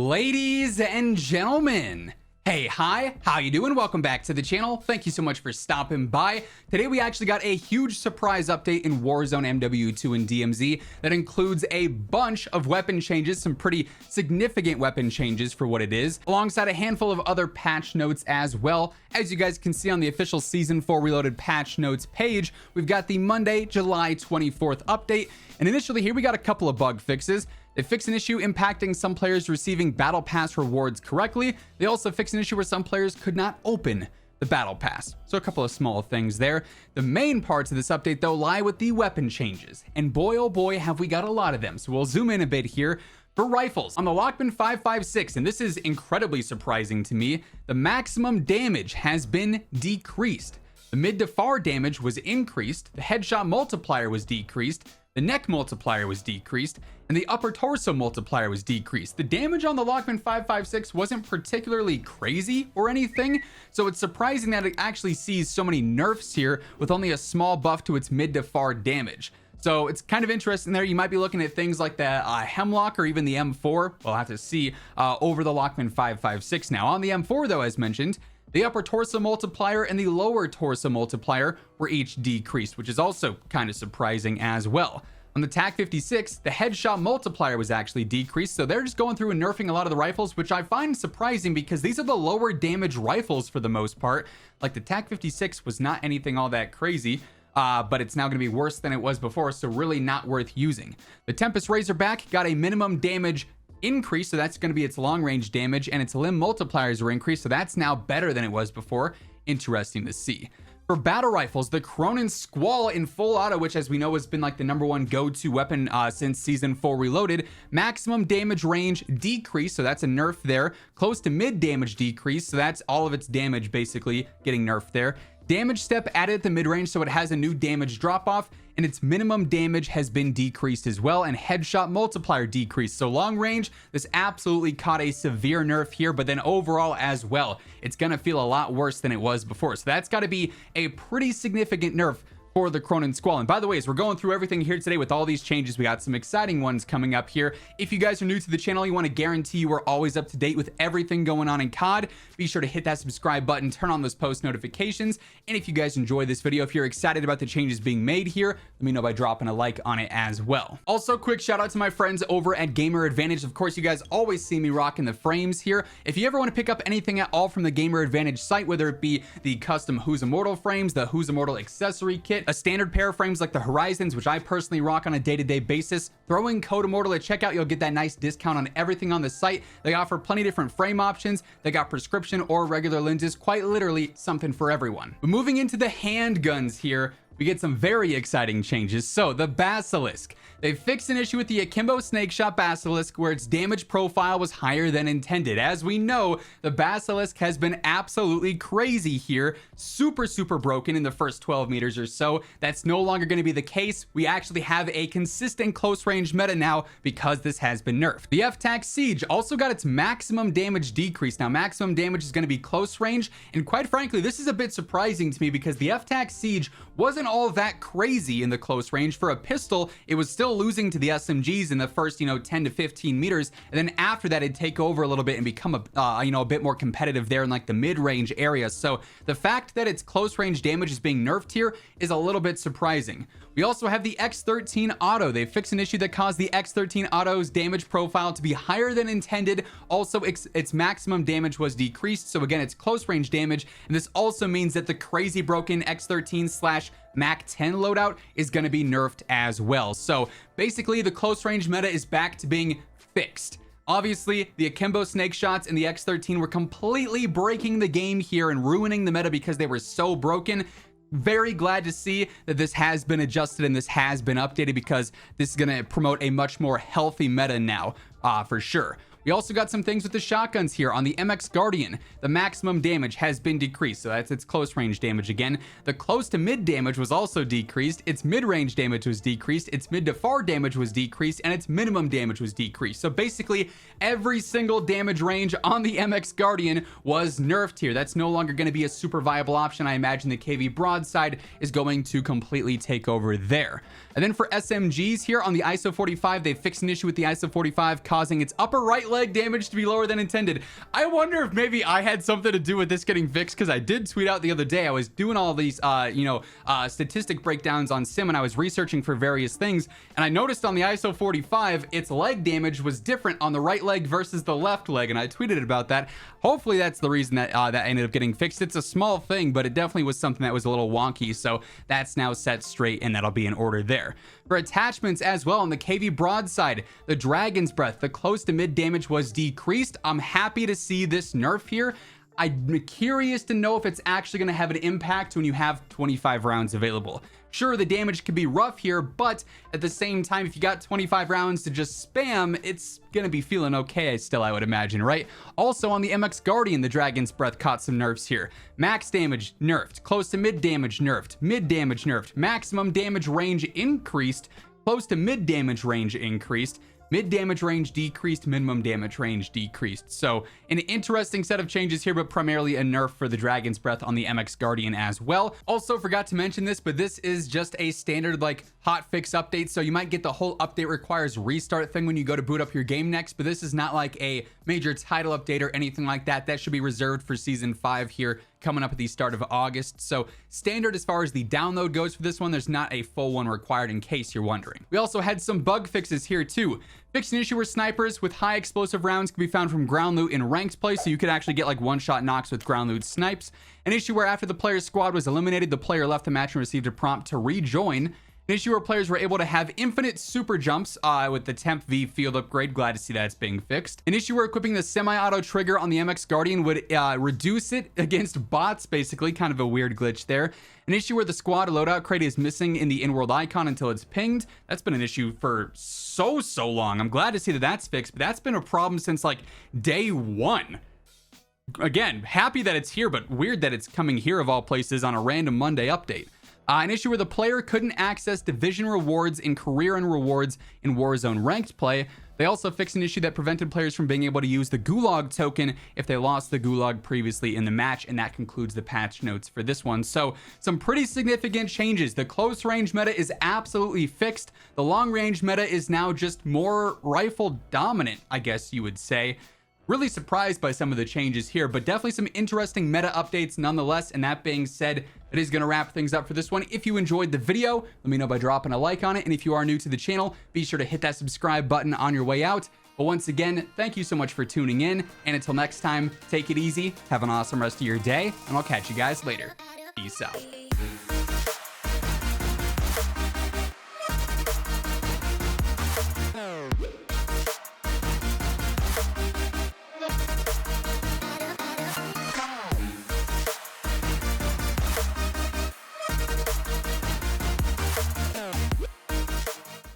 Ladies and gentlemen, hey, hi, how you doing? Welcome back to the channel. Thank you so much for stopping by. Today we actually got a huge surprise update in Warzone MW2 and DMZ that includes a bunch of weapon changes, some pretty significant weapon changes for what it is, alongside a handful of other patch notes as well. As you guys can see on the official Season 4 Reloaded patch notes page, we've got the Monday, July 24th update. And initially here we got a couple of bug fixes. They fixed an issue impacting some players receiving battle pass rewards correctly. They also fixed an issue where some players could not open the battle pass. So a couple of small things there. The main parts of this update though lie with the weapon changes. And boy oh boy have we got a lot of them. So we'll zoom in a bit here. For rifles, on the Lockman 5.56, and this is incredibly surprising to me, the maximum damage has been decreased. The mid to far damage was increased, the headshot multiplier was decreased, the neck multiplier was decreased, and the upper torso multiplier was decreased. The damage on the Lockman 5.56 wasn't particularly crazy or anything, so it's surprising that it actually sees so many nerfs here with only a small buff to its mid to far damage. So it's kind of interesting there. You might be looking at things like the Hemlock or even the M4. We'll have to see over the Lockman 5.56 now. On the M4 though, as mentioned, the upper torso multiplier and the lower torso multiplier were each decreased, which is also kind of surprising as well. On the TAC 56, the headshot multiplier was actually decreased, so they're just going through and nerfing a lot of the rifles, which I find surprising because these are the lower damage rifles for the most part. Like the TAC 56 was not anything all that crazy, but it's now going to be worse than it was before, so really not worth using. The Tempest Razorback got a minimum damage increase, so that's going to be its long range damage, and its limb multipliers were increased, so that's now better than it was before. Interesting to see. For battle rifles, the Cronin Squall in full auto, which as we know has been like the #1 go-to weapon since Season 4 Reloaded, maximum damage range decreased, so that's a nerf there. Close to mid damage decrease, so that's all of its damage basically getting nerfed there. Damage step added at the mid-range, so it has a new damage drop-off, and its minimum damage has been decreased as well, and headshot multiplier decreased. So long range, this absolutely caught a severe nerf here, but then overall as well, it's gonna feel a lot worse than it was before. So that's gotta be a pretty significant nerf for the Cronin Squall. And by the way, as we're going through everything here today with all these changes, we got some exciting ones coming up here. If you guys are new to the channel, you want to guarantee you are always up to date with everything going on in COD, be sure to hit that subscribe button, turn on those post notifications. And if you guys enjoy this video, if you're excited about the changes being made here, let me know by dropping a like on it as well. Also, quick shout out to my friends over at Gamer Advantage. Of course, you guys always see me rocking the frames here. If you ever want to pick up anything at all from the Gamer Advantage site, whether it be the custom WhosImmortal frames, the WhosImmortal accessory kit, a standard pair of frames like the Horizons, which I personally rock on a day-to-day basis, throw in code Immortal at checkout, you'll get that nice discount on everything on the site. They offer plenty of different frame options. They got prescription or regular lenses, quite literally something for everyone. But moving into the handguns here, we get some very exciting changes. So the Basilisk, they fixed an issue with the Akimbo Snakeshot Basilisk where its damage profile was higher than intended. As we know, the Basilisk has been absolutely crazy here, super broken in the first 12 meters or so. That's no longer going to be the case. We actually have a consistent close range meta now because this has been nerfed. The F-Tac Siege also got its maximum damage decreased. Now maximum damage is going to be close range, and quite frankly this is a bit surprising to me because the F-Tac Siege wasn't all that crazy in the close range. For a pistol, it was still losing to the SMGs in the first 10 to 15 meters, and then after that it'd take over a little bit and become a bit more competitive there in like the mid-range area. So the fact that its close range damage is being nerfed here is a little bit surprising. We also have the X13 auto. They fixed an issue that caused the X13 auto's damage profile to be higher than intended. Also, its maximum damage was decreased, so again, it's close range damage, and this also means that the crazy broken X13/Mac 10 loadout is going to be nerfed as well. So basically, the close range meta is back to being fixed. Obviously, the Akimbo Snakeshots and the X13 were completely breaking the game here and ruining the meta because they were so broken. Very glad to see that this has been adjusted and this has been updated because this is going to promote a much more healthy meta now, for sure. We also got some things with the shotguns here. On the MX Guardian, the maximum damage has been decreased, so that's its close range damage again. The close to mid damage was also decreased, its mid-range damage was decreased, its mid to far damage was decreased, and its minimum damage was decreased. So basically, every single damage range on the MX Guardian was nerfed here. That's no longer going to be a super viable option. I imagine the KV Broadside is going to completely take over there. And then for SMGs here on the ISO 45, they fixed an issue with the ISO 45 causing its upper right leg damage to be lower than intended. I wonder if maybe I had something to do with this getting fixed, because I did tweet out the other day. I was doing all these, statistic breakdowns on Sim, and I was researching for various things, and I noticed on the ISO 45, its leg damage was different on the right leg versus the left leg, and I tweeted about that. Hopefully that's the reason that that ended up getting fixed. It's a small thing, but it definitely was something that was a little wonky, so that's now set straight, and that'll be in order there. For attachments as well, on the KV broadside, the Dragon's Breath, the close to mid damage was decreased. I'm happy to see this nerf here. I'm curious to know if it's actually going to have an impact when you have 25 rounds available. Sure, the damage could be rough here, but at the same time, if you got 25 rounds to just spam, it's going to be feeling okay still, I would imagine, right? Also, on the MX Guardian, the Dragon's Breath caught some nerfs here. Max damage nerfed, close to mid damage nerfed, mid damage nerfed, maximum damage range increased, close to mid damage range increased, mid damage range decreased, minimum damage range decreased. So an interesting set of changes here, but primarily a nerf for the Dragon's Breath on the MX Guardian as well. Also forgot to mention this, but this is just a standard like hotfix update. So you might get the whole update requires restart thing when you go to boot up your game next, but this is not like a major title update or anything like that. That should be reserved for season 5 here coming up at the start of August. So standard as far as the download goes for this one. There's not a full one required, in case you're wondering. We also had some bug fixes here too. Fixed an issue where snipers with high explosive rounds can be found from ground loot in ranked play, so you could actually get like one-shot knocks with ground loot snipes. An issue where after the player's squad was eliminated, the player left the match and received a prompt to rejoin. An issue where players were able to have infinite super jumps with the Temp V field upgrade. Glad to see that it's being fixed. An issue where equipping the semi-auto trigger on the MX Guardian would reduce it against bots, basically. Kind of a weird glitch there. An issue where the squad loadout crate is missing in the in-world icon until it's pinged. That's been an issue for so long. I'm glad to see that that's fixed, but that's been a problem since like day 1. Again, happy that it's here, but weird that it's coming here of all places on a random Monday update. An issue where the player couldn't access division rewards in career and rewards in Warzone ranked play. They also fixed an issue that prevented players from being able to use the Gulag token if they lost the Gulag previously in the match, and that concludes the patch notes for this one. So some pretty significant changes. The close range meta is absolutely fixed. The long range meta is now just more rifle dominant, I guess you would say. Really surprised by some of the changes here, but definitely some interesting meta updates nonetheless. And that being said, that is going to wrap things up for this one. If you enjoyed the video, let me know by dropping a like on it. And if you are new to the channel, be sure to hit that subscribe button on your way out. But once again, thank you so much for tuning in. And until next time, take it easy, have an awesome rest of your day, and I'll catch you guys later. Peace out.